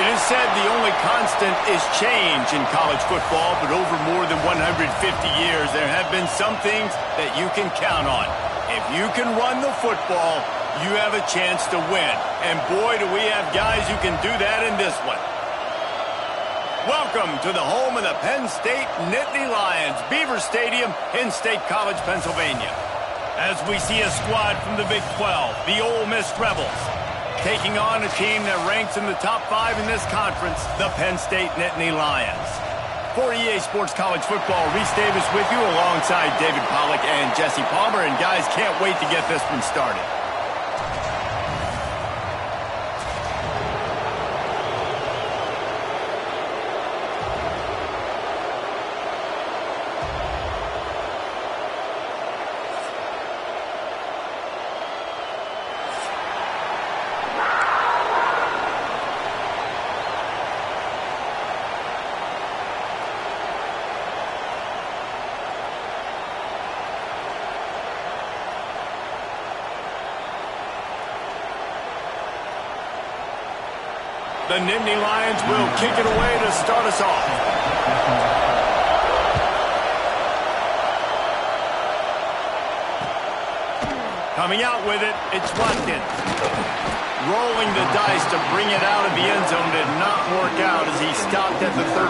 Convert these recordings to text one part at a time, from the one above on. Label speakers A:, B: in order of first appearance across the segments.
A: It is said the only constant is change in college football, but over more than 150 years, there have been some things that you can count on. If you can run the football, you have a chance to win. And boy, do we have guys who can do that in this one. Welcome to the home of the Penn State Nittany Lions, Beaver Stadium in State College, Pennsylvania. As we see a squad from the Big 12, the Olemiss Rebels, taking on a team that ranks in the top 5 in this conference, the Penn State Nittany Lions. For EA Sports College Football, Reese Davis with you alongside David Pollack and Jesse Palmer. And guys, can't wait to get this one started. The Nittany Lions will kick it away to start us off. Coming out with it, it's Watkins. Rolling the dice to bring it out of the end zone did not work out as he stopped at the 13.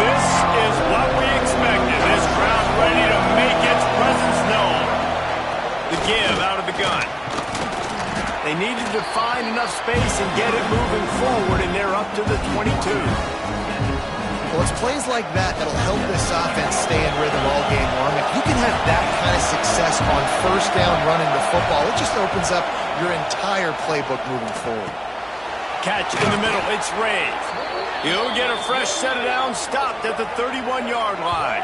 A: This is what we expected. This crowd ready to make its presence known. The give out of the gun. They needed to find enough space and get it moving forward, and they're up to the 22.
B: Well, it's plays like that that'll help this offense stay in rhythm all game long. If you can have that kind of success on first down running the football, it just opens up your entire playbook moving forward.
A: Catch in the middle. It's raised. He'll get a fresh set of downs, stopped at the 31-yard line.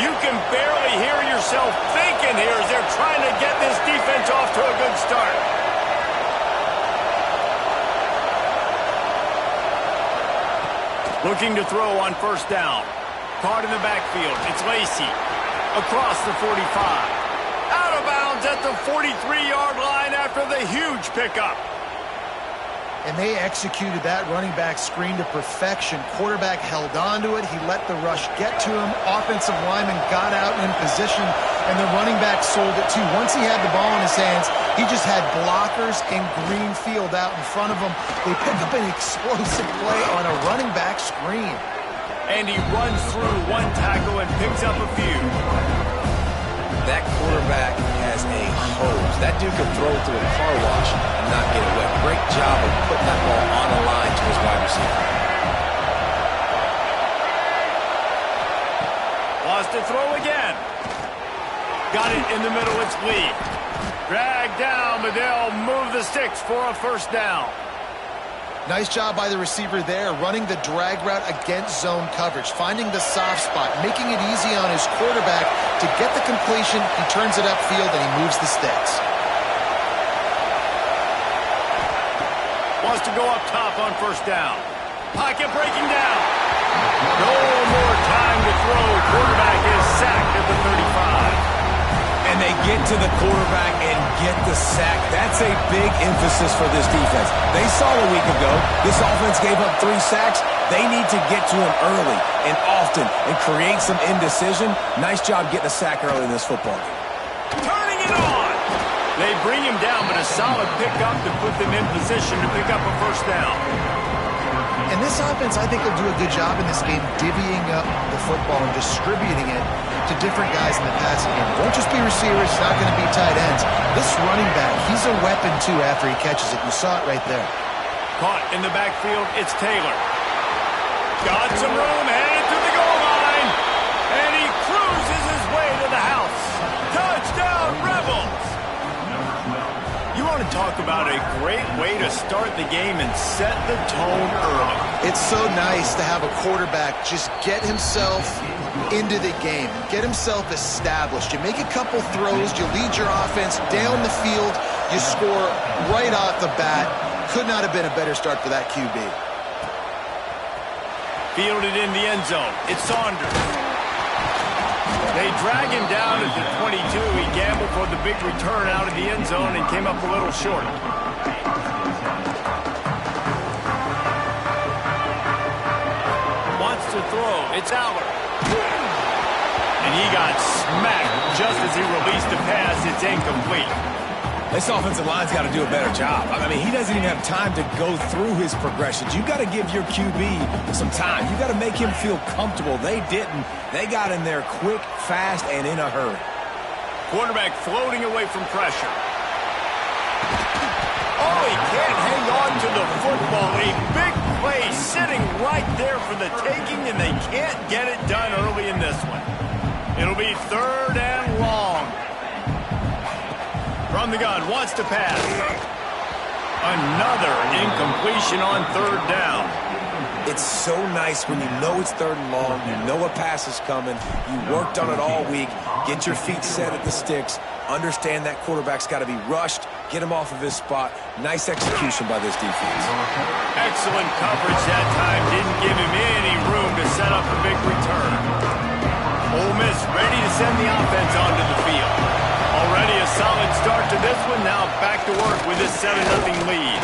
A: You can barely hear yourself thinking here as they're trying to get this defense off to a good start. Looking to throw on first down. Caught in the backfield. It's Lacey. Across the 45. Out of bounds at the 43-yard line after the huge pickup.
B: And they executed that running back screen to perfection. Quarterback held on to it. He let the rush get to him. Offensive lineman got out in position, and the running back sold it too. Once he had the ball in his hands, he just had blockers and green field out in front of him. They picked up an explosive play on a running back screen.
A: And he runs through one tackle and picks up a few.
C: That quarterback has a hose. That dude could throw through a car wash and not get it wet. Great job of putting that ball on the line to his wide receiver.
A: Lost to throw again. Got it in the middle. It's Lee. Dragged down, but they'll move the sticks for a first down.
B: Nice job by the receiver there, running the drag route against zone coverage, finding the soft spot, making it easy on his quarterback to get the completion. He turns it upfield, and he moves the sticks.
A: Wants to go up top on first down. Pocket breaking down. No more time to throw. Quarterback is sacked at the 35.
C: And they get to the quarterback and get the sack. That's a big emphasis for this defense. They saw a week ago this offense gave up 3 sacks. They need to get to him early and often and create some indecision. Nice job getting a sack early in this football game.
A: Turning it on. They bring him down, but a solid pickup to put them in position to pick up a first down.
B: And this offense, I think, will do a good job in this game divvying up the football and distributing it to different guys in the passing game. It won't just be receivers. It's not going to be tight ends. This running back, he's a weapon, too, after he catches it. You saw it right there.
A: Caught in the backfield, it's Taylor. Got some room, headed to the goal line. And he cruises his way to the house. Touchdown, Rebels! You want to talk about a great way to start the game and set the tone early.
B: It's so nice to have a quarterback just get himself into the game, get himself established. You make a couple throws, you lead your offense down the field, you score right off the bat. Could not have been a better start for that QB.
A: Fielded in the end zone. It's Saunders. They drag him down at the 22. He gambled for the big return out of the end zone and came up a little short. Wants to throw. It's Aller. And he got smacked just as he released the pass. It's incomplete.
C: This offensive line's got to do a better job. I mean, he doesn't even have time to go through his progressions. You got to give your QB some time. You got to make him feel comfortable. They didn't. They got in there quick, fast, and in a hurry.
A: Quarterback floating away from pressure. Oh, he can't hang on to the football. A big play sitting right there for the taking, and they can't get it done early in this one. It'll be 3rd and long. From the gun, wants to pass. Another incompletion on 3rd down.
C: It's so nice when you know it's 3rd and long, you know a pass is coming, you worked on it all week, get your feet set at the sticks, understand that quarterback's got to be rushed, get him off of his spot. Nice execution by this defense.
A: Excellent coverage that time. Didn't give him any room to set up a big return. Ole Miss ready to send the offense onto the field. Already a solid start to this one. Now back to work with this 7-0 lead.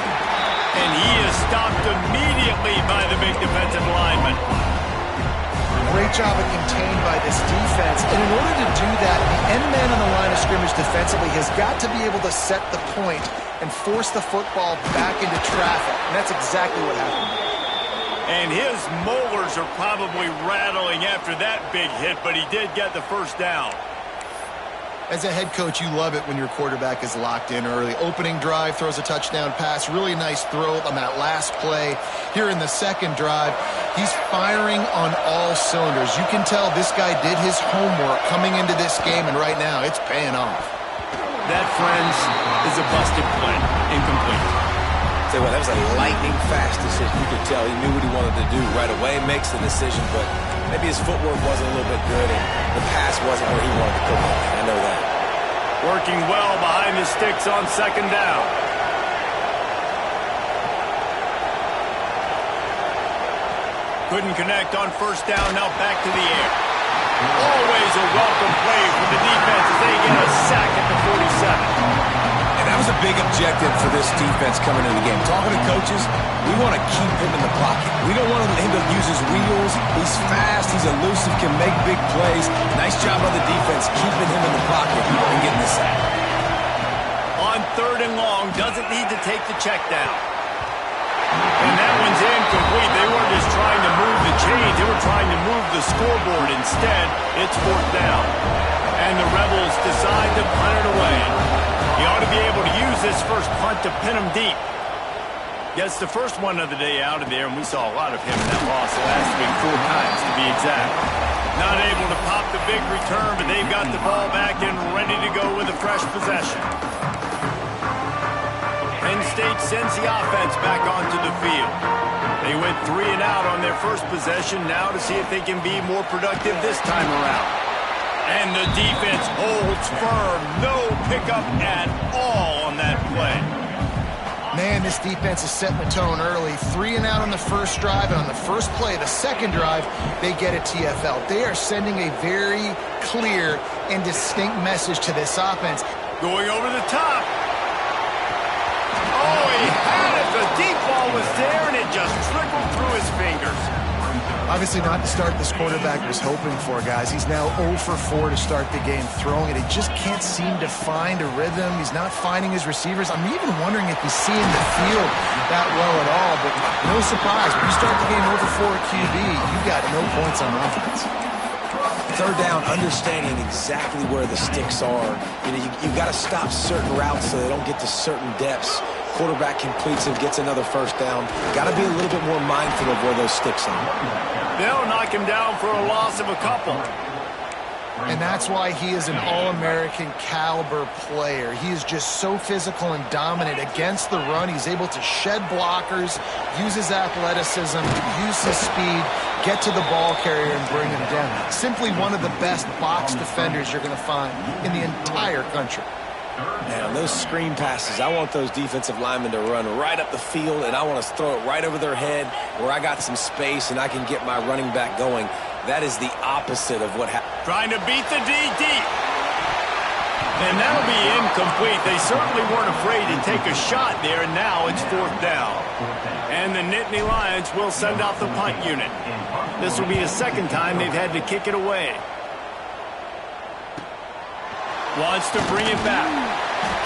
A: And he is stopped immediately by the big defensive lineman.
B: Great job of contained by this defense. And in order to do that, the end man on the line of scrimmage defensively has got to be able to set the point and force the football back into traffic. And that's exactly what happened.
A: And his molars are probably rattling after that big hit, but he did get the first down.
B: As a head coach, you love it when your quarterback is locked in early. Opening drive, throws a touchdown pass. Really nice throw on that last play. Here in the second drive, he's firing on all cylinders. You can tell this guy did his homework coming into this game, and right now it's paying off.
A: That, friends, is a busted play. Incomplete.
C: Tell you what, that was a lightning-fast decision. You could tell he knew what he wanted to do right away, makes the decision, but maybe his footwork wasn't a little bit good, and the pass wasn't where he wanted to put it. I know that.
A: Working well behind the sticks on second down. Couldn't connect on first down, now back to the air. Always a welcome play for the defense as they get a sack at the 47.
C: And that was a big objective for this defense coming into the game. Talking to coaches, we want to keep him in the pocket. We don't want him to use his wheels. He's fast, he's elusive, can make big plays. Nice job by the defense keeping him in the pocket and getting the sack.
A: On third and long, doesn't need to take the check down. And that one's incomplete. They weren't just trying to move the chains. They were trying to move the scoreboard. Instead, it's fourth down. And the Rebels decide to punt it away. He ought to be able to use this first punt to pin him deep. Gets the first one of the day out of there, and we saw a lot of him in that loss last week, 4 times to be exact. Not able to pop the big return, but they've got the ball back and ready to go with a fresh possession. Penn State sends the offense back onto the field. They went 3 and out on their first possession, now to see if they can be more productive this time around. And the defense holds firm. No pickup at all on that play.
B: Man, this defense is setting the tone early. 3 and out on the first drive, and on the first play, the second drive, they get a TFL. They are sending a very clear and distinct message to this offense.
A: Going over the top. Oh, he had it. The deep ball was there, and it just trickled through his fingers.
B: Obviously not the start this quarterback was hoping for, guys. He's now 0 for 4 to start the game throwing it. He just can't seem to find a rhythm. He's not finding his receivers. I'm even wondering if he's seeing the field that well at all. But no surprise, when you start the game 0 for 4 at QB, you got no points on offense.
C: Third down, understanding exactly where the sticks are. You got to stop certain routes so they don't get to certain depths. Quarterback completes and gets another first down. Got to be a little bit more mindful of where those sticks are.
A: They'll knock him down for a loss of a couple.
B: And that's why he is an All-American caliber player. He is just so physical and dominant against the run. He's able to shed blockers, use his athleticism, use his speed, get to the ball carrier and bring him down. Simply one of the best box defenders you're going to find in the entire country.
C: Man, those screen passes, I want those defensive linemen to run right up the field, and I want to throw it right over their head where I got some space and I can get my running back going. That is the opposite of what happened.
A: Trying to beat the D deep. And that'll be incomplete. They certainly weren't afraid to take a shot there, and now it's fourth down. And the Nittany Lions will send out the punt unit. This will be the second time they've had to kick it away. Wants to bring it back.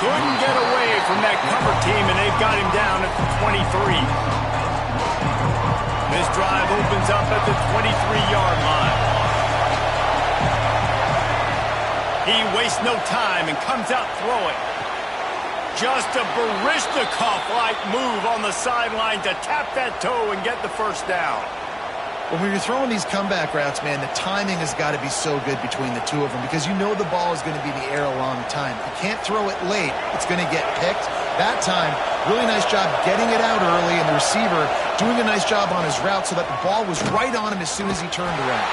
A: Couldn't get away from that cover team, and they've got him down at the 23. This drive opens up at the 23-yard line. He wastes no time and comes out throwing. Just a Baryshnikov-like move on the sideline to tap that toe and get the first down.
B: When you're throwing these comeback routes, man, the timing has got to be so good between the two of them because you know the ball is going to be in the air a long time. You can't throw it late. It's going to get picked. That time, really nice job getting it out early, and the receiver doing a nice job on his route so that the ball was right on him as soon as he turned around.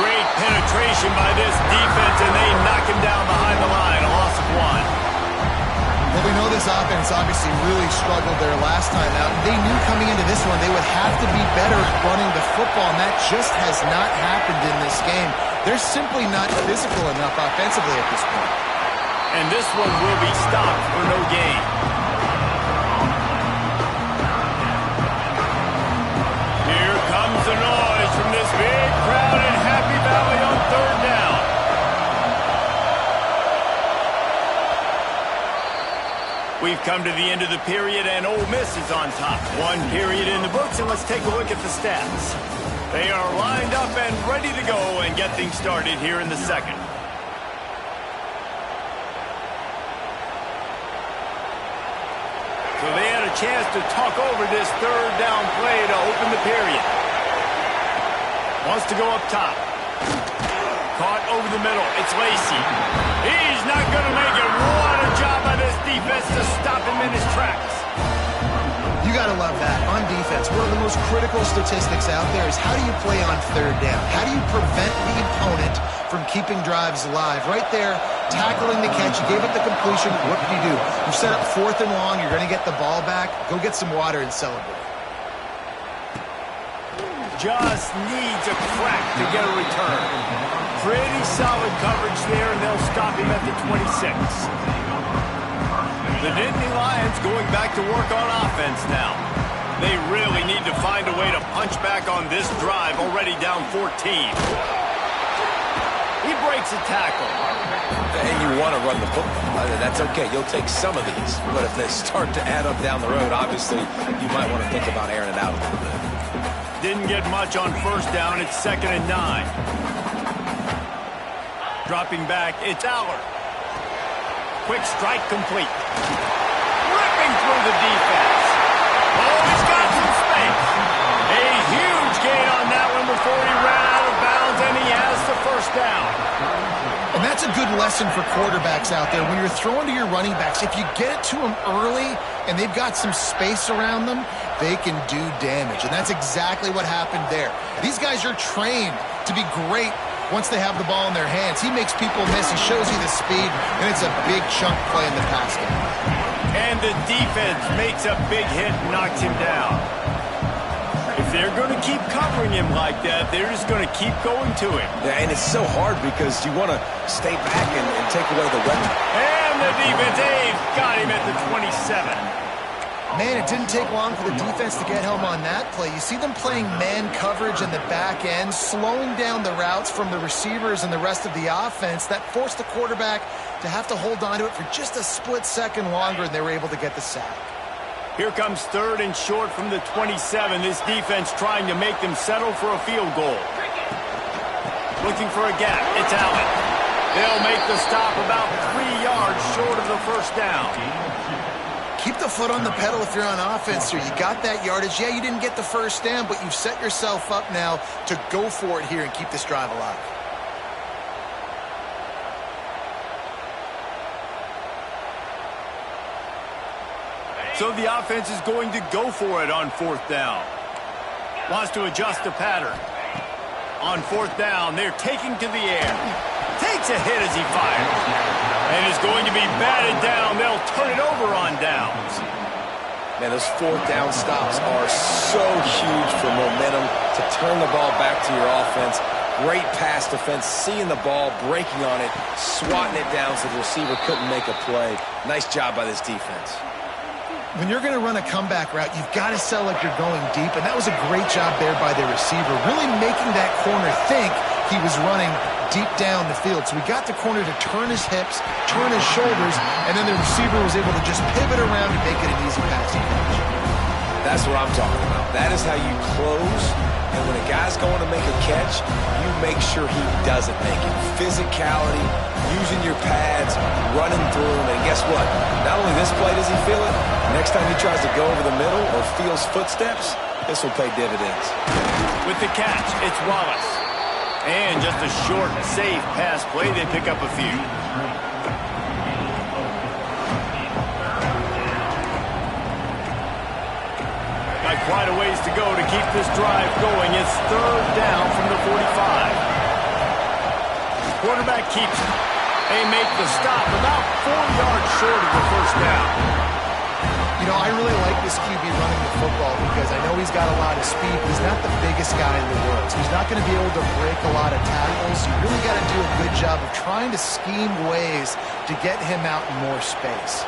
A: Great penetration by this defense, and they knock him down behind the line. A loss of 1.
B: Well, we know this offense obviously really struggled there last time out. They knew coming into this one they would have to be better at running the football, and that just has not happened in this game. They're simply not physical enough offensively at this point.
A: And this one will be stopped for no gain. Here comes the noise from this big crowd in Happy Valley on third down. We've come to the end of the period, and Ole Miss is on top. One period in the books, and let's take a look at the stats. They are lined up and ready to go and get things started here in the second. So they had a chance to talk over this third down play to open the period. Wants to go up top. Caught over the middle. It's Lacey. He's not going to make it. What a job by this defense to stop him in his tracks.
B: You got to love that. On defense, one of the most critical statistics out there is how do you play on third down? How do you prevent the opponent from keeping drives alive? Right there, tackling the catch. You gave it the completion. What do? You set up fourth and long. You're going to get the ball back. Go get some water and celebrate.
A: Just needs a crack to get a return. Pretty solid coverage there, and they'll stop him at the 26. The Nittany Lions going back to work on offense now. They really need to find a way to punch back on this drive, already down 14. He breaks a tackle.
C: And you want to run the football. That's okay. You'll take some of these. But if they start to add up down the road, obviously, you might want to think about airing it out a little bit.
A: Didn't get much on first down. It's 2nd and 9. Dropping back, it's Aller. Quick strike complete. Ripping through the defense. Oh, he's got some space. A huge gain on that one before he ran out of bounds, and he has the first down.
B: And that's a good lesson for quarterbacks out there. When you're throwing to your running backs, if you get it to them early and they've got some space around them, they can do damage. And that's exactly what happened there. These guys are trained to be great once they have the ball in their hands. He makes people miss. He shows you the speed, and it's a big chunk play in the pass game.
A: And the defense makes a big hit and knocks him down. If they're going to keep covering him like that, they're just going to keep going to him.
C: Yeah, and it's so hard because you want to stay back and take away the weapon.
A: And the defense, they've got him at the 27.
B: Man, it didn't take long for the defense to get home on that play. You see them playing man coverage in the back end, slowing down the routes from the receivers and the rest of the offense. That forced the quarterback to have to hold on to it for just a split second longer, and they were able to get the sack.
A: Here comes 3rd and short from the 27. This defense trying to make them settle for a field goal. Looking for a gap. It's Allen. They'll make the stop about 3 yards short of the first down.
B: Keep the foot on the pedal if you're on offense here. You got that yardage. Yeah, you didn't get the first down, but you've set yourself up now to go for it here and keep this drive alive.
A: So the offense is going to go for it on 4th down. Wants to adjust the pattern. On 4th down, they're taking to the air. Takes a hit as he fires. And is going to be batted down. They'll turn it over on downs.
C: Man, those 4th down stops are so huge for momentum to turn the ball back to your offense. Great pass defense, seeing the ball, breaking on it, swatting it down so the receiver couldn't make a play. Nice job by this defense.
B: When you're going to run a comeback route, you've got to sell like you're going deep, and that was a great job there by the receiver, really making that corner think he was running deep down the field. So we got the corner to turn his hips, turn his shoulders, and then the receiver was able to just pivot around and make it an easy passing catch.
C: That's what I'm talking about. That is how you close, and when a guy's going to make a catch, you make sure he doesn't make it. Physicality, using your pads, running through him, and guess what? Not only this play does he feel it, next time he tries to go over the middle or feels footsteps, this will pay dividends.
A: With the catch, it's Wallace. And just a short, safe pass play, they pick up a few. Got quite a ways to go to keep this drive going. It's 3rd down from the 45. Quarterback keeps it. They make the stop about 4 yards short of the first down.
B: You know, I really like this QB running the football because I know he's got a lot of speed, but he's not the big biggest guy in the world. So he's not going to be able to break a lot of tackles. You really got to do a good job of trying to scheme ways to get him out in more space.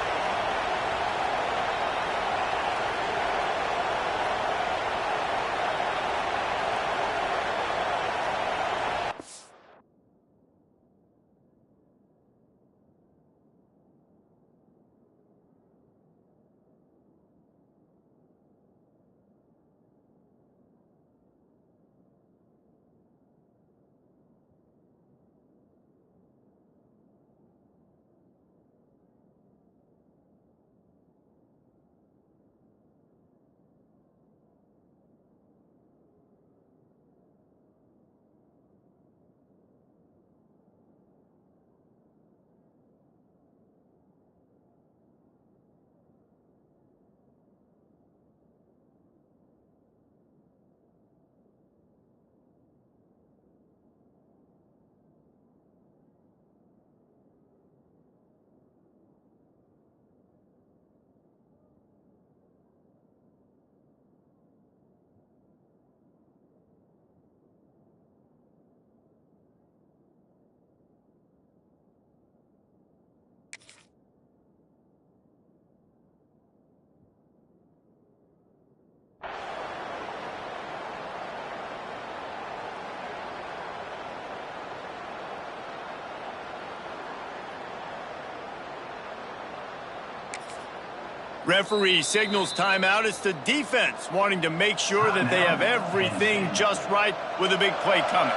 A: Referee signals timeout. It's the defense wanting to make sure that they have everything just right with a big play coming.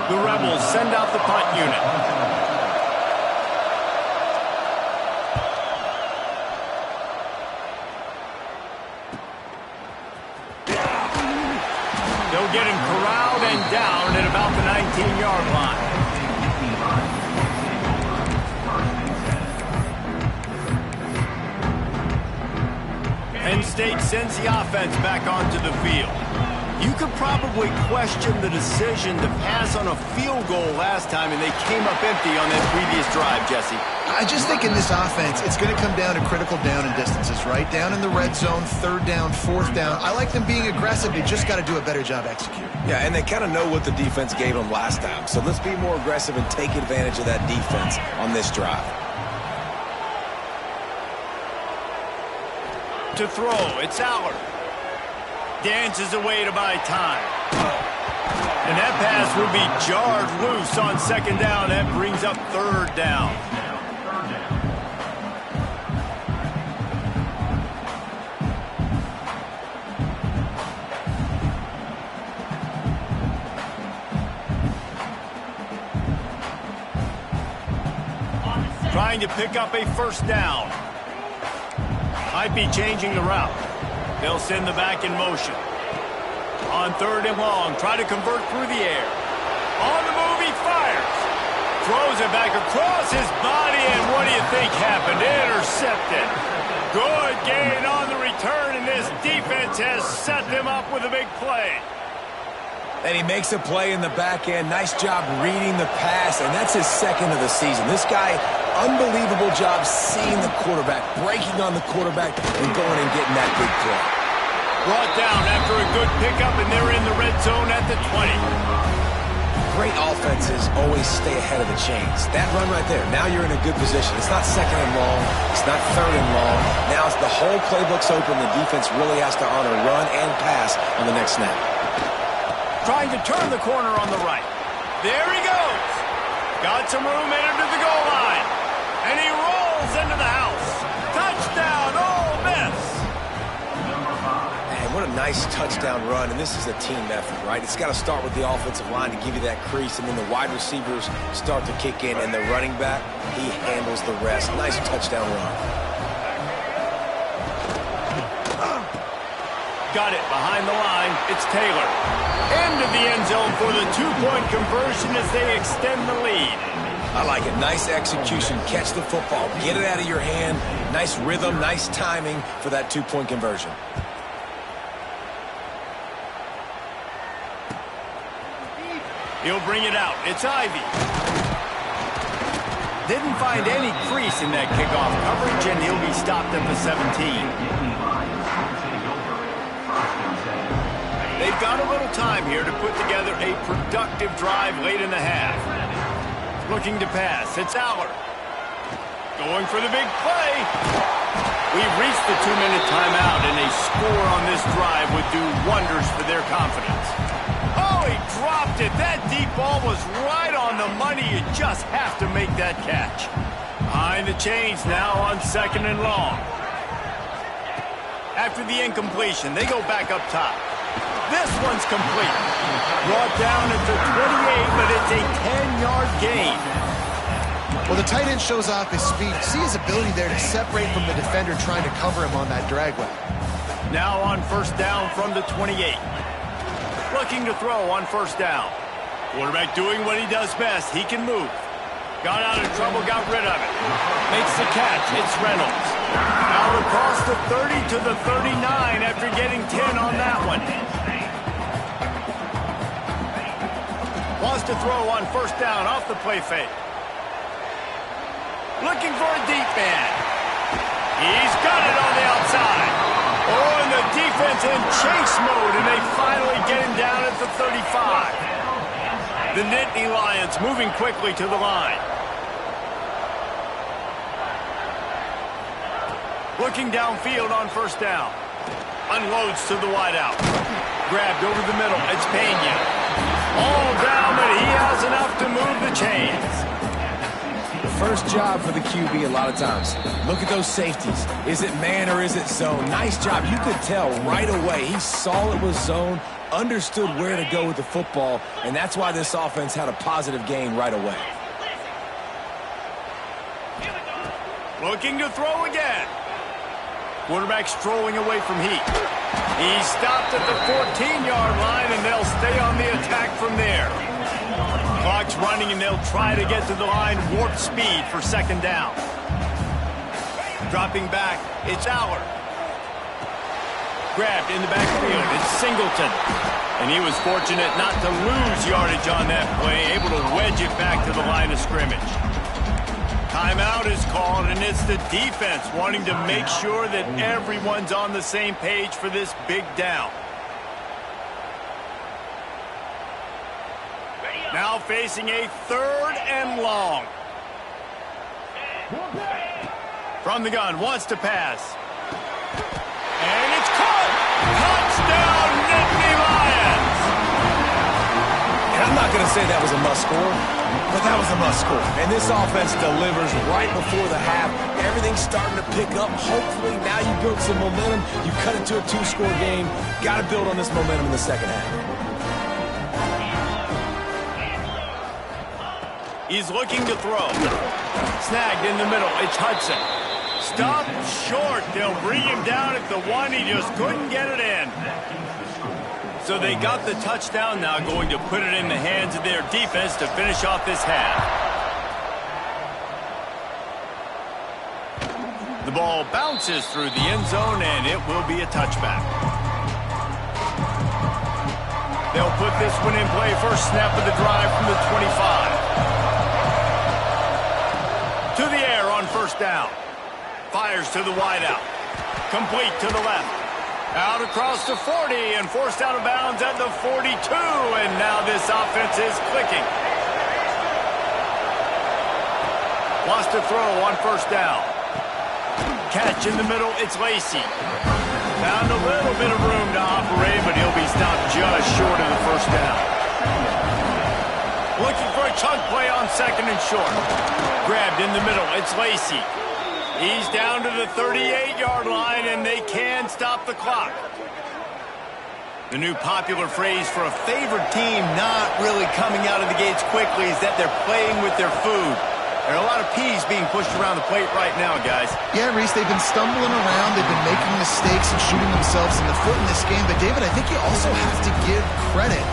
A: The Rebels send out the punt unit. They'll get him corralled and down at about the 19-yard line. Penn State sends the offense back onto the field. You could probably question the decision to pass on a field goal last time, and they came up empty on that previous drive, Jesse.
B: I just think in this offense, it's going to come down to critical down and distances, right? Down in the red zone, third down, fourth down. I like them being aggressive. They just got to do a better job executing.
C: Yeah, and they kind of know what the defense gave them last time. So let's be more aggressive and take advantage of that defense on this drive.
A: To throw, it's Allard. Dances away to buy time. And that pass will be jarred loose on second down. That brings up third down. Trying to pick up a first down. Might be changing the route. They'll send the back in motion. On third and long, try to convert through the air. On the move, he fires. Throws it back across his body, and what do you think happened? Intercepted. Good gain on the return, and this defense has set them up with a big play.
C: And he makes a play in the back end. Nice job reading the pass, and that's his second of the season. This guy, unbelievable job seeing the quarterback, breaking on the quarterback, and going and getting that big play.
A: Brought down after a good pickup, and they're in the red zone at the 20.
C: Great offenses always stay ahead of the chains. That run right there, now you're in a good position. It's not second and long. It's not third and long. Now it's the whole playbook's open. The defense really has to honor run and pass on the next snap.
A: Trying to turn the corner on the right. There he goes. Got some room headed to the goal line. And he rolls into the house. Touchdown, Ole Miss.
C: Man, what a nice touchdown run. And this is a team effort, right? It's got to start with the offensive line to give you that crease. And then the wide receivers start to kick in. And the running back, he handles the rest. Nice touchdown run.
A: Got it behind the line. It's Taylor. Into the end zone for the two-point conversion as they extend the lead.
C: I like it. Nice execution. Catch the football. Get it out of your hand. Nice rhythm, nice timing for that two-point conversion.
A: He'll bring it out. It's Ivy. Didn't find any crease in that kickoff coverage, and he'll be stopped at the 17. They've got a little time here to put together a productive drive late in the half. Looking to pass. It's Aller. Going for the big play. We've reached the 2-minute timeout, and a score on this drive would do wonders for their confidence. Oh, he dropped it. That deep ball was right on the money. You just have to make that catch. Behind the chains now on 2nd and long. After the incompletion, they go back up top. This one's complete. Brought down at the 28, but it's a 10-yard gain.
B: Well, the tight end shows off his speed. See his ability there to separate from the defender trying to cover him on that drag route.
A: Now on 1st down from the 28. Looking to throw on 1st down. Quarterback doing what he does best. He can move. Got out of trouble, got rid of it. Makes the catch. It's Reynolds. Out across the 30 to the 39 after getting 10 on that one. Wants to throw on 1st down off the play fake. Looking for a deep man. He's got it on the outside. Oh, and the defense in chase mode, and they finally get him down at the 35. The Nittany Lions moving quickly to the line. Looking downfield on 1st down. Unloads to the wideout. Grabbed over the middle. It's Pena. All down, but he has enough to move the chains.
C: First job for the QB a lot of times. Look at those safeties. Is it man or is it zone? Nice job. You could tell right away. He saw it was zone, understood where to go with the football, and that's why this offense had a positive gain right away.
A: Looking to throw again. Quarterback strolling away from heat. He stopped at the 14-yard line, and they'll stay on the attack from there. Clock's running, and they'll try to get to the line warp speed for 2nd down. Dropping back, it's Aller. Grabbed in the backfield, it's Singleton. And he was fortunate not to lose yardage on that play, able to wedge it back to the line of scrimmage. Timeout is called, and it's the defense wanting to make sure that everyone's on the same page for this big down. Now facing a 3rd and long. From the gun, wants to pass. And it's caught! Touchdown, Nittany Lions!
C: And I'm not going to say that was a must-score, but that was a must-score. And this offense delivers right before the half. Everything's starting to pick up. Hopefully now you build some momentum. You cut it to a 2-score game. Got to build on this momentum in the 2nd half.
A: He's looking to throw. Snagged in the middle. It's Hudson. Stopped short. They'll bring him down at the 1. He just couldn't get it in. So they got the touchdown now, going to put it in the hands of their defense to finish off this half. The ball bounces through the end zone, and it will be a touchback. They'll put this one in play. First snap of the drive from the 25. To the air on 1st down. Fires to the wideout. Complete to the left. Out across the 40 and forced out of bounds at the 42. And now this offense is clicking. Wants to throw on 1st down. Catch in the middle. It's Lacey. Found a little bit of room to operate, but he'll be stopped just short of the 1st down. Looking for a chunk play on 2nd and short. Grabbed in the middle. It's Lacey. He's down to the 38-yard line, and they can stop the clock. The new popular phrase for a favored team not really coming out of the gates quickly is that they're playing with their food. There are a lot of peas being pushed around the plate right now, guys.
B: Yeah, Reese, they've been stumbling around. They've been making mistakes and shooting themselves in the foot in this game. But, David, I think you also have to give credit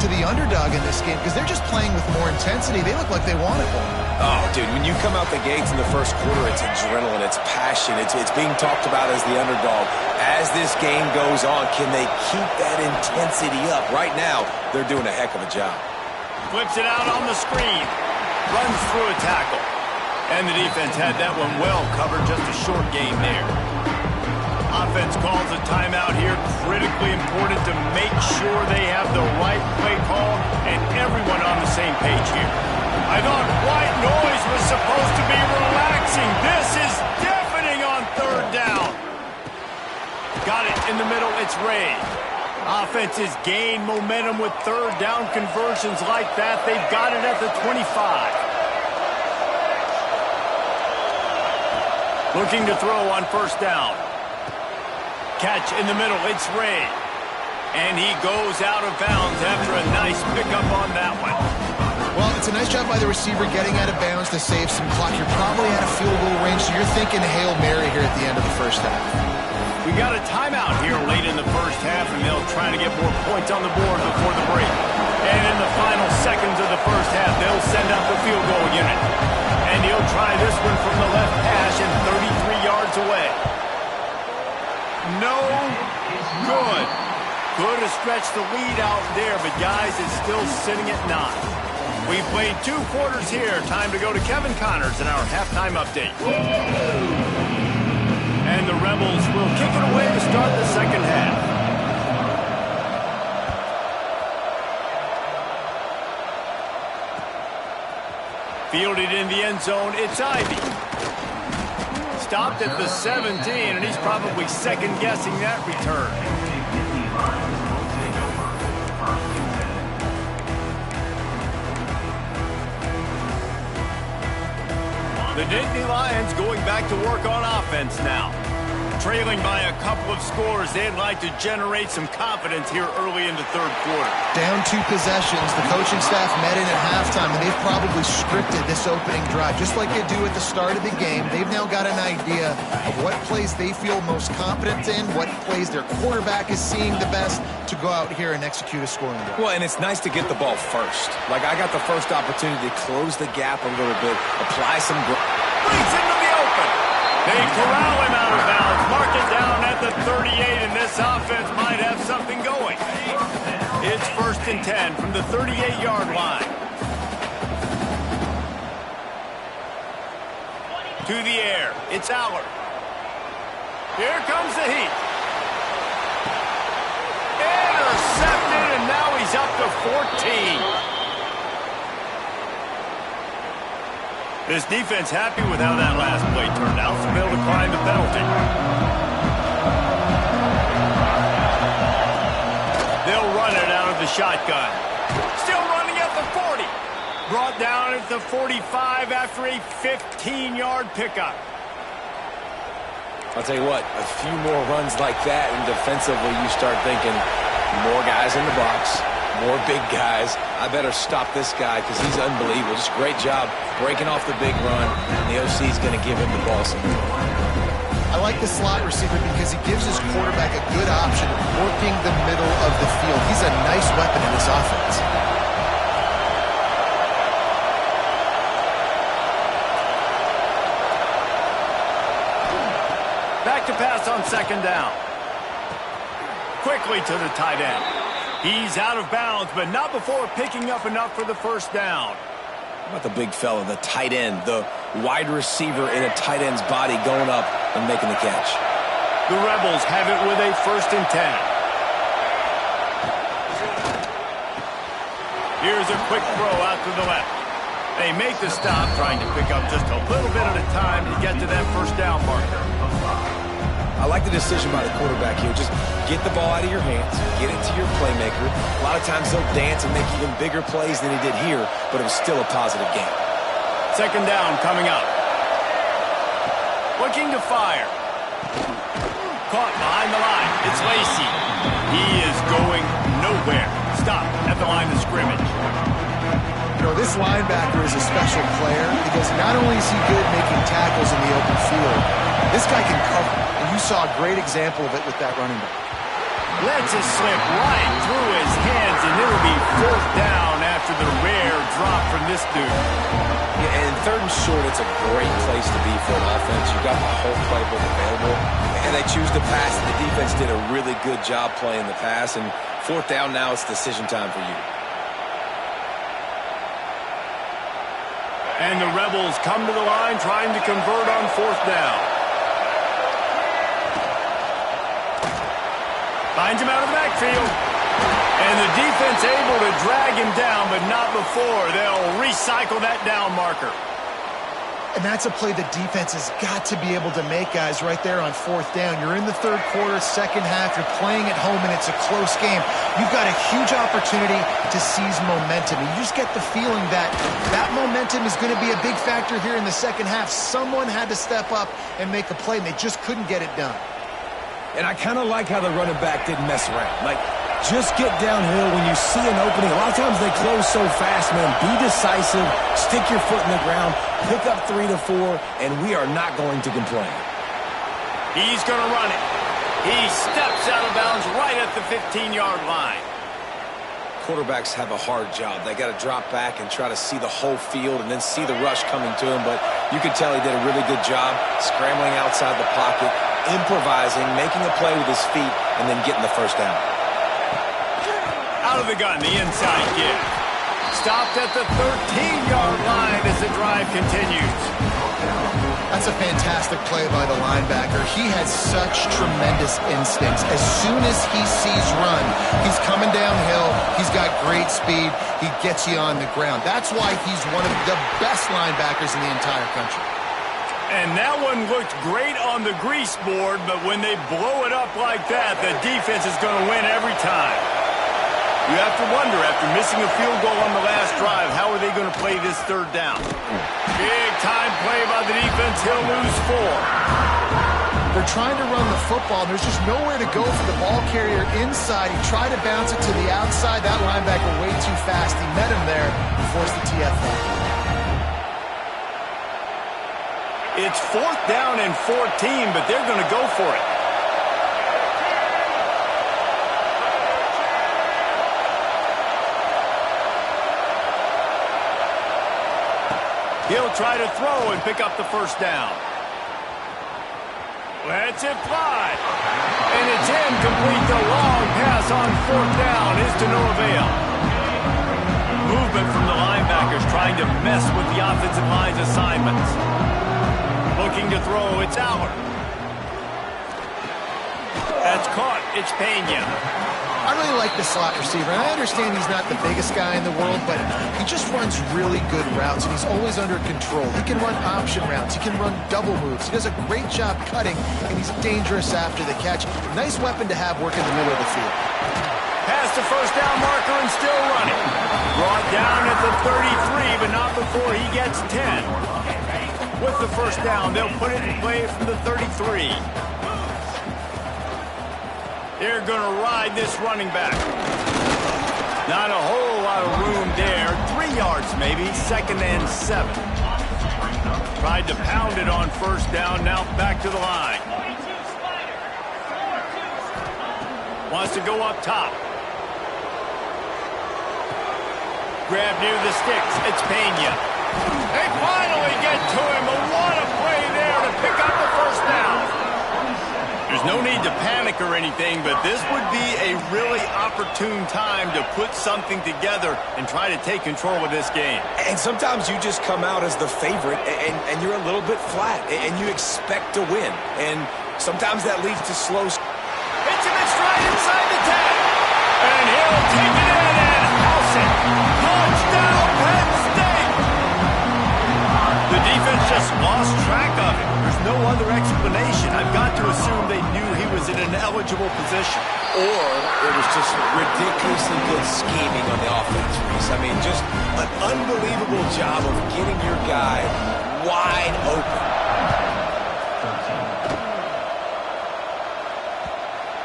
B: to the underdog in this game because they're just playing with more intensity. They look like they want it more.
C: Oh, dude, when you come out the gates in the 1st quarter, it's adrenaline, it's passion, it's being talked about as the underdog. As this game goes on, can they keep that intensity up? Right now, they're doing a heck of a job.
A: Flips it out on the screen. Runs through a tackle. And the defense had that one well covered. Just a short game there. offense calls a timeout here. Critically important to make sure they have the right play call and everyone on the same page here. I thought white noise was supposed to be relaxing. This is deafening on third down. Got it in the middle. It's Ray. Offenses gain momentum with third down conversions like that. They've got it at the 25. Looking to throw on first down. Catch in the middle. It's Ray. And he goes out of bounds after a nice pickup on that one.
B: Well, it's a nice job by the receiver getting out of bounds to save some clock. You're probably out of field goal range, so you're thinking Hail Mary here at the end of the first half.
A: We got a timeout here late in the first half, and they'll try to get more points on the board before the break. And in the final seconds of the first half, they'll send out the field goal unit. And he'll try this one from the left hash and 33 yards away. No good. Could have stretched the lead out there, but guys, it's still sitting at 9. We've played 2 quarters here. Time to go to Kevin Connors in our halftime update. And the Rebels will kick it away to start the second half. Fielded in the end zone, it's Ivy. Stopped at the 17, and he's probably second-guessing that return. The Nittany Lions going back to work on offense now. Trailing by a couple of scores, they'd like to generate some confidence here early in the third quarter.
B: Down 2 possessions, the coaching staff met in at halftime, and they've probably scripted this opening drive. Just like they do at the start of the game, they've now got an idea of what plays they feel most confident in, what plays their quarterback is seeing the best to go out here and execute a scoring drive.
C: Well, and it's nice to get the ball first. Like, I got the first opportunity to close the gap a little bit, apply some...
A: Brings into the open. They corral him out of bounds, mark it down at the 38, and this offense might have something going. It's 1st and 10 from the 38-yard line. To the air, it's Aller. Here comes the heat. Intercepted, and now he's up to 14. This defense happy with how that last play turned out, so they'll decline the penalty. They'll run it out of the shotgun. Still running at the 40. Brought down at the 45 after a 15-yard pickup.
C: I'll tell you what, a few more runs like that, and defensively you start thinking more guys in the box, more big guys. I better stop this guy because he's unbelievable. Just great job breaking off the big run, and the OC is going to give him the ball some more.
B: I like the slot receiver because he gives his quarterback a good option of working the middle of the field. He's a nice weapon in this offense.
A: Back to pass on second down. Quickly to the tight end. He's out of bounds, but not before picking up enough for the first down.
C: How about the big fella, the tight end, the wide receiver in a tight end's body going up and making the catch.
A: The Rebels have it with a 1st and 10. Here's a quick throw out to the left. They make the stop, trying to pick up just a little bit at a time to get to that first down marker.
C: I like the decision by the quarterback here. Just get the ball out of your hands, get it to your playmaker. A lot of times they'll dance and make even bigger plays than he did here, but it was still a positive game.
A: Second down coming up. Looking to fire. Caught behind the line. It's Lacey. He is going nowhere. Stop at the line of scrimmage.
B: You know, this linebacker is a special player because not only is he good making tackles in the open field, this guy can cover. And you saw a great example of it with that running back.
A: Lets it slip right through his hands, and it'll be 4th down after the rare drop from this dude.
C: Yeah, and 3rd and short, it's a great place to be for an offense. You've got the whole playbook available, and they choose to pass. The defense did a really good job playing the pass, and 4th down now, it's decision time for you.
A: And the Rebels come to the line trying to convert on 4th down. Finds him out of the backfield. And the defense able to drag him down, but not before. They'll recycle that down marker.
B: And that's a play the defense has got to be able to make, guys, right there on fourth down. You're in the third quarter, second half. You're playing at home, and it's a close game. You've got a huge opportunity to seize momentum. You just get the feeling that that momentum is going to be a big factor here in the second half. Someone had to step up and make a play, and they just couldn't get it done.
C: And I kind of like how the running back didn't mess around. Like, just get downhill when you see an opening. A lot of times they close so fast, man. Be decisive, stick your foot in the ground, pick up 3 to 4, and we are not going to complain.
A: He's going to run it. He steps out of bounds right at the 15-yard line.
C: Quarterbacks have a hard job. They got to drop back and try to see the whole field and then see the rush coming to him. But you can tell he did a really good job scrambling outside the pocket, improvising, making a play with his feet, and then getting the first down.
A: Out of the gun, the inside give. Stopped at the 13-yard line as the drive continues.
B: That's a fantastic play by the linebacker. He has such tremendous instincts. As soon as he sees run, he's coming downhill. He's got great speed. He gets you on the ground. That's why he's one of the best linebackers in the entire country.
A: And that one looked great on the grease board, but when they blow it up like that, the defense is going to win every time. You have to wonder, after missing a field goal on the last drive, how are they going to play this third down? Big-time play by the defense. He'll lose 4.
B: They're trying to run the football. There's just nowhere to go for the ball carrier inside. He tried to bounce it to the outside. That linebacker way too fast. He met him there and forced the TFL.
A: It's 4th down and 14, but they're going to go for it. He'll try to throw and pick up the first down. Lets it fly. And it's incomplete. The long pass on 4th down is to no avail. Movement from the linebackers trying to mess with the offensive line's assignments. Looking to throw, it's Aller. That's caught. It's Pena.
B: I really like the slot receiver, and I understand he's not the biggest guy in the world, but he just runs really good routes, and he's always under control. He can run option routes. He can run double moves. He does a great job cutting, and he's dangerous after the catch. Nice weapon to have working the middle of the field.
A: Past the first down marker and still running. Brought down at the 33, but not before he gets 10. With the first down, they'll put it in play from the 33. They're going to ride this running back. Not a whole lot of room there. 3 yards maybe, 2nd and 7. Tried to pound it on first down, now back to the line. Wants to go up top. Grab near the sticks. It's Pena. They finally get to him. What a play there to pick up the first down. There's no need to panic or anything, but this would be a really opportune time to put something together and try to take control of this game.
C: And sometimes you just come out as the favorite, and you're a little bit flat, and you expect to win. And sometimes that leads to slow.
A: Hits him in stride inside the 10. And he'll take it in and house it. Touchdown, Penn State! The defense just lost track of it. There's no other explanation. I've got to assume they knew he was in an eligible position.
C: Or it was just ridiculously good scheming on the offense, Reese. I mean, just an unbelievable job of getting your guy wide open.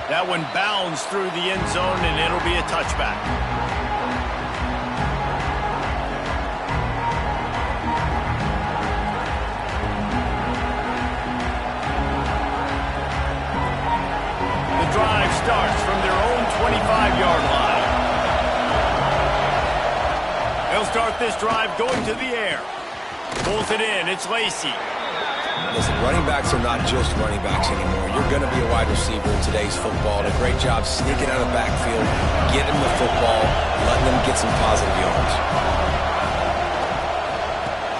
A: That one bounds through the end zone, and it'll be a touchback. The drive starts from their own 25-yard line. They'll start this drive going to the air. Pulls it in. It's Lacey.
C: Listen, running backs are not just running backs anymore. You're going to be a wide receiver in today's football. And a great job sneaking out of the backfield, getting the football, letting them get some positive yards.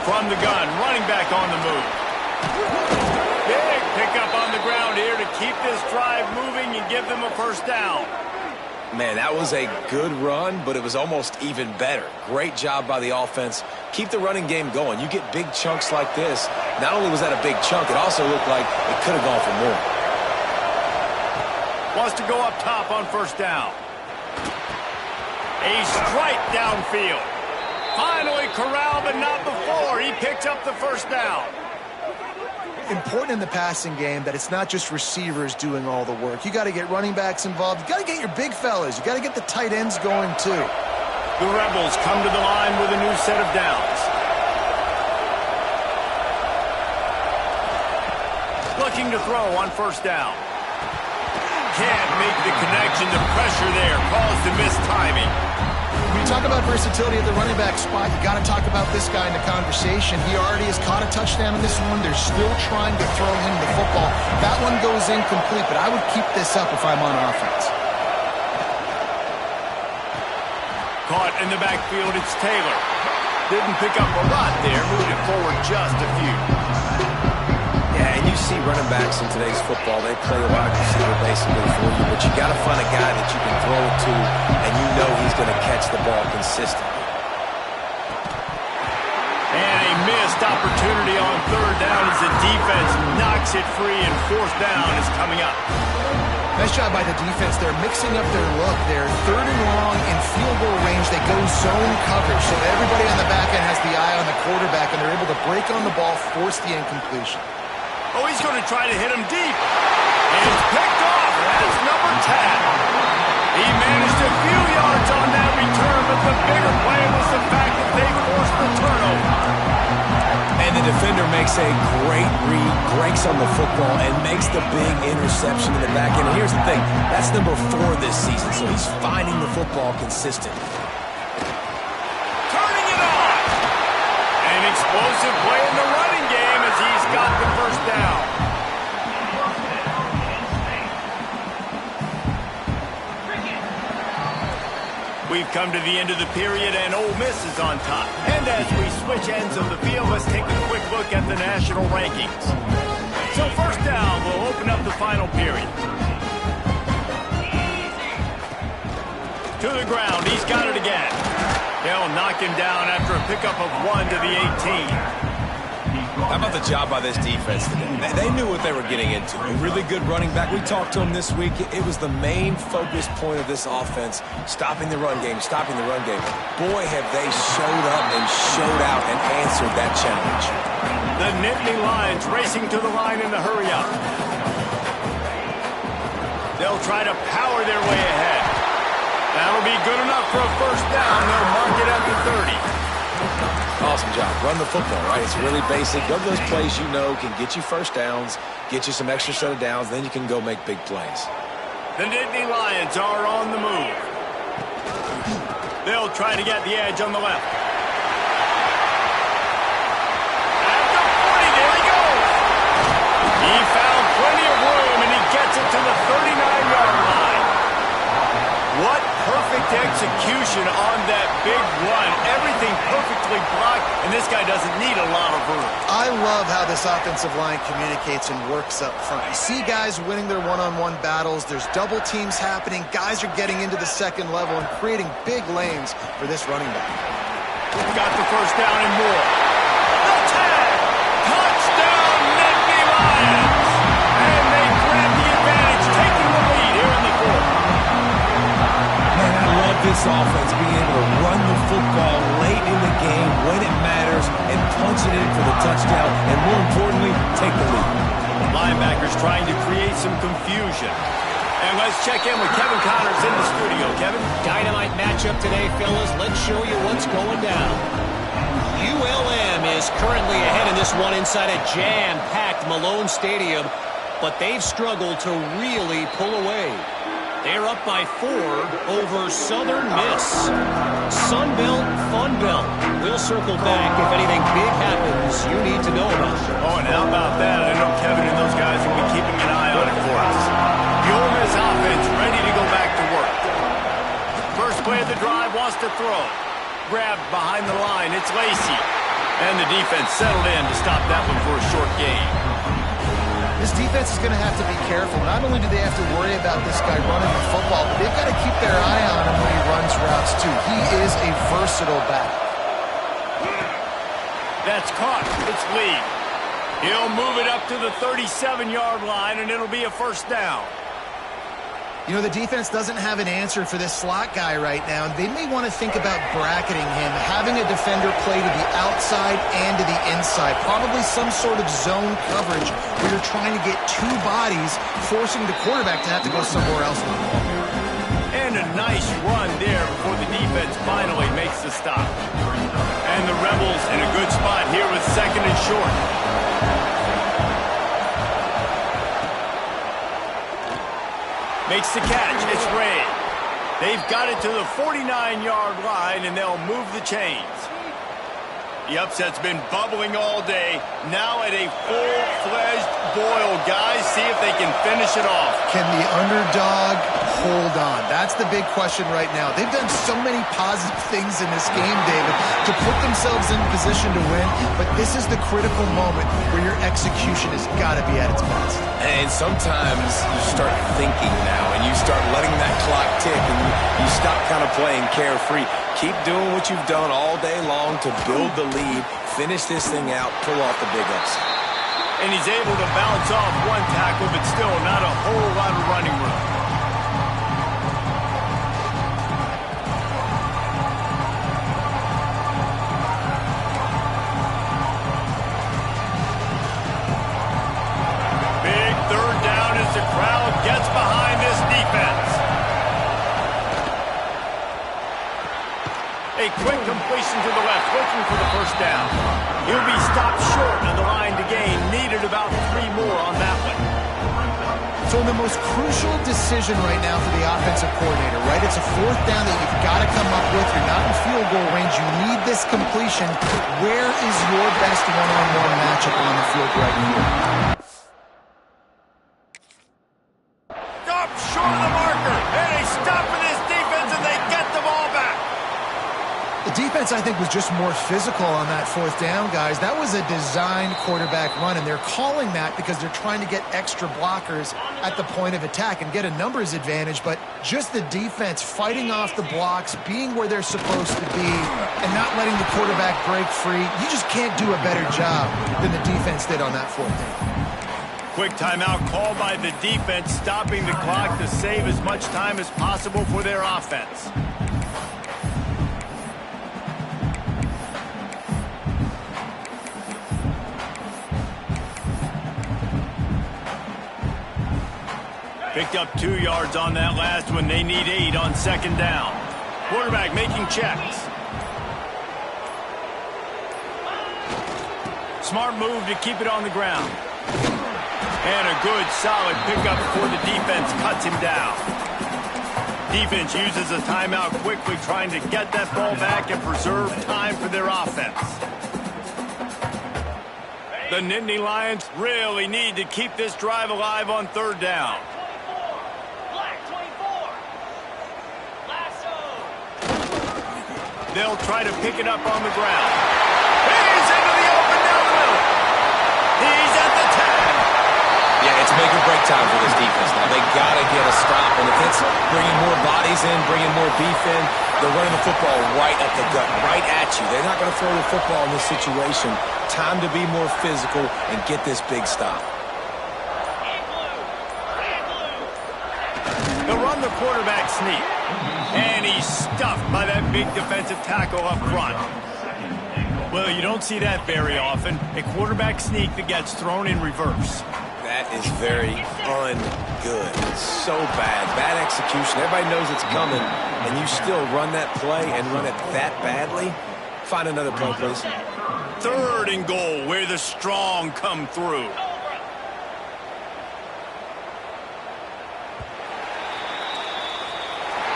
A: From the gun, running back on the move. Big pick up on the ground here to keep this drive moving and give them a first down.
C: Man, that was a good run, but it was almost even better. Great job by the offense. Keep the running game going. You get big chunks like this. Not only was that a big chunk, it also looked like it could have gone for more.
A: Wants to go up top on first down. A strike downfield. Finally corralled, but not before. He picks up the first down.
B: Important in the passing game that it's not just receivers doing all the work. You got to get running backs involved. You got to get your big fellas. You got to get the tight ends going too.
A: The Rebels come to the line with a new set of downs. Looking to throw on first down. Can't make the connection. The pressure there caused the missed timing.
B: When you talk about versatility at the running back spot, you got to talk about this guy in the conversation. He already has caught a touchdown in this one. They're still trying to throw him the football. That one goes incomplete, but I would keep this up if I'm on offense.
A: Caught in the backfield, it's Taylor. Didn't pick up a lot there, moved it forward just a few.
C: Yeah, and you see running backs in today's football, they play a wide receiver basically for you, but you got to find a guy that you can throw it to, and you know he's going to catch the ball consistently.
A: And a missed opportunity on third down as the defense knocks it free, and fourth down is coming up.
B: Nice job by the defense. They're mixing up their look. They're third and long in field goal range. They go zone coverage, so everybody on the back end has the eye on the quarterback, and they're able to break on the ball, force the incompletion.
A: Oh, he's going to try to hit him deep. And it's picked off. That's number 10. He managed a few yards on that return, but the bigger play was the fact that they forced the turnover.
C: And the defender makes a great read, breaks on the football, and makes the big interception in the back end. And here's the thing, that's number 4 this season, so he's finding the football consistently.
A: Turning it on. An explosive play in the running game as he's got the first down. We've come to the end of the period, and Ole Miss is on top. And as we switch ends of the field, let's take a quick look at the national rankings. So first down, we'll open up the final period. To the ground, he's got it again. They'll knock him down after a pickup of 1 to the 18.
C: How about the job by this defense today? They knew what they were getting into. A really good running back. We talked to him this week. It was the main focus point of this offense, stopping the run game, stopping the run game. Boy, have they showed up and showed out and answered that challenge.
A: The Nittany Lions racing to the line in the hurry-up. They'll try to power their way ahead. That'll be good enough for a first down. They'll mark it at the 30.
C: Awesome job. Run the football, right? It's really basic. Go to those plays you know can get you first downs, get you some extra set of downs, then you can go make big plays.
A: The Nittany Lions are on the move. They'll try to get the edge on the left. At the 40, there he goes. He found plenty of room, and he gets it to the 39-yard line. What perfect execution on that big run. Everything perfectly blocked, and this guy doesn't need a lot of room.
B: I love how this offensive line communicates and works up front. You see guys winning their one-on-one battles. There's double teams happening. Guys are getting into the second level and creating big lanes for this running back.
A: Got the first down and more. The tag! Touchdown, Nittany Lions! And they grab the advantage, taking the lead here in the fourth.
C: Man, I love this offense being able to run the football late in the game when it matters and punch it in for the touchdown, and more importantly, take the lead.
A: Linebackers trying to create some confusion. And let's check in with Kevin Connors in the studio. Kevin?
D: Dynamite matchup today, fellas. Let's show you what's going down. ULM is currently ahead in this one inside a jam-packed Malone Stadium, but they've struggled to really pull away. They're up by 4 over Southern Miss. Sunbelt, Funbelt. We'll circle back if anything big happens you need to know about.
A: Oh, and how about that? I know Kevin and those guys will be keeping an eye on it for us. The Ole Miss offense ready to go back to work. First play of the drive wants to throw. Grabbed behind the line. It's Lacey. And the defense settled in to stop that one for a short gain.
B: This defense is going to have to be careful. Not only do they have to worry about this guy running the football, but they've got to keep their eye on him when he runs routes too. He is a versatile back.
A: That's caught. It's Lee. He'll move it up to the 37-yard line, and it'll be a first down.
B: You know, the defense doesn't have an answer for this slot guy right now. They may want to think about bracketing him, having a defender play to the outside and to the inside. Probably some sort of zone coverage where you're trying to get two bodies, forcing the quarterback to have to go somewhere else with the ball.
A: And a nice run there before the defense finally makes the stop. And the Rebels in a good spot here with second and short. Makes the catch. It's Ray. They've got it to the 49-yard line, and they'll move the chains. The upset's been bubbling all day. Now at a full-fledged boil, guys. See if they can finish it off.
B: Can the underdog hold on? That's the big question right now. They've done so many positive things in this game, David, to put themselves in position to win, but this is the critical moment where your execution has got to be at its best.
C: And sometimes you start thinking now, and you start letting that clock tick, and you stop kind of playing carefree. Keep doing what you've done all day long to build the lead, finish this thing out, pull off the big upset.
A: And he's able to bounce off one tackle, but still not a whole lot of running room. Big third down as the crowd gets behind this defense. A quick completion to the left, looking for the first down. He'll be stopped short of the line to gain. Needed about 3 more on that one.
B: So the most crucial decision right now for the offensive coordinator, right? It's a fourth down that you've got to come up with. You're not in field goal range. You need this completion. Where is your best one-on-one matchup on the field right here?
A: Stop short of the marker. And they stop for this defense, and they get the ball back.
B: The defense, I think, was just more physical on that fourth down, guys. That was a designed quarterback run, and they're calling that because they're trying to get extra blockers at the point of attack and get a numbers advantage, but just the defense fighting off the blocks, being where they're supposed to be, and not letting the quarterback break free. You just can't do a better job than the defense did on that fourth down.
A: Quick timeout called by the defense, stopping the clock to save as much time as possible for their offense. Picked up 2 yards on that last one. They need 8 on second down. Quarterback making checks. Smart move to keep it on the ground. And a good, solid pickup before the defense cuts him down. Defense uses a timeout quickly, trying to get that ball back and preserve time for their offense. The Nittany Lions really need to keep this drive alive on third down. They'll try to pick it up on the ground. He's into the open down the middle. He's at the 10.
C: Yeah, it's make or break time for this defense now. They got to get a stop, and if it's bringing more bodies in, bringing more beef in, they're running the football right up the gut, right at you. They're not going to throw the football in this situation. Time to be more physical and get this big stop.
A: They'll run the quarterback sneak. And he's stuffed by that big defensive tackle up front. Well, you don't see that very often. A quarterback sneak that gets thrown in reverse.
C: That is very un-good. So bad. Bad execution. Everybody knows it's coming, and you still run that play and run it that badly? Find another play, please.
A: Third and goal, where the strong come through.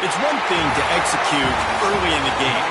A: It's one thing to execute early in the game.